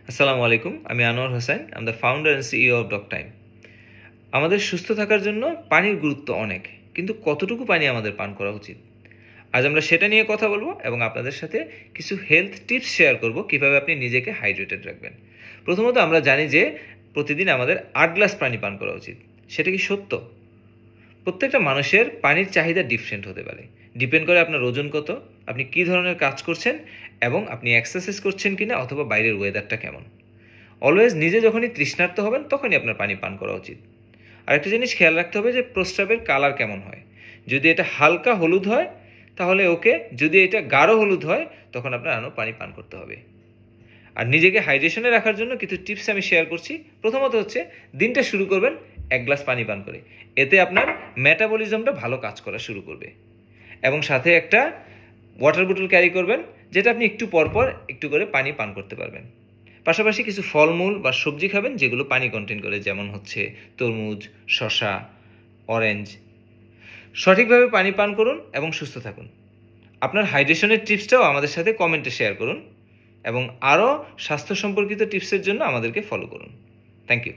আসসালামু আলাইকুম, আমি Anwar Hossain. I the founder and CEO of Doc Time. আমাদের সুস্থ থাকার জন্য পানির গুরুত্ব অনেক, কিন্তু কতটুকু পানি আমাদের পান করা উচিত, আজ আমরা সেটা নিয়ে কথা বলবো এবং আপনাদের সাথে কিছু হেলথ টিপস শেয়ার করব কিভাবে আপনি নিজেকে হাইড্রেটেড রাখবেন। প্রথমত আমরা জানি যে প্রতিদিন আমাদের 8 গ্লাস পানি পান করা উচিত। সেটা কি সত্য? প্রত্যেকটা মানুষের পানির চাহিদা ডিফারেন্ট হতে পারে। ডিপেন্ড করে আপনার ওজন কত, আপনি কী ধরনের কাজ করছেন এবং আপনি এক্সারসাইজ করছেন কিনা, অথবা বাইরের ওয়েদারটা কেমন। অলওয়েজ নিজে যখনই তৃষ্ণার্ত হবেন তখনই আপনার পানি পান করা উচিত। আরেকটা জিনিস খেয়াল রাখতে হবে যে প্রস্রাবের কালার কেমন হয়। যদি এটা হালকা হলুদ হয় তাহলে ওকে, যদি এটা গাঢ় হলুদ হয় তখন আপনার আরও পানি পান করতে হবে। আর নিজেকে হাইড্রেশনে রাখার জন্য কিছু টিপস আমি শেয়ার করছি। প্রথমত হচ্ছে, দিনটা শুরু করবেন 1 গ্লাস পানি পান করে। এতে আপনার মেটাবলিজমটা ভালো কাজ করা শুরু করবে। এবং সাথে একটা ওয়াটার বোতল ক্যারি করবেন, যেটা আপনি একটু পরপর একটু করে পানি পান করতে পারবেন। পাশাপাশি কিছু ফলমূল বা সবজি খাবেন যেগুলো পানি কন্টেন করে, যেমন হচ্ছে তরমুজ, শসা, অরেঞ্জ। সঠিকভাবে পানি পান করুন এবং সুস্থ থাকুন। আপনার হাইড্রেশনের টিপসটাও আমাদের সাথে কমেন্টে শেয়ার করুন এবং আরও স্বাস্থ্য সম্পর্কিত টিপসের জন্য আমাদেরকে ফলো করুন। Thank you.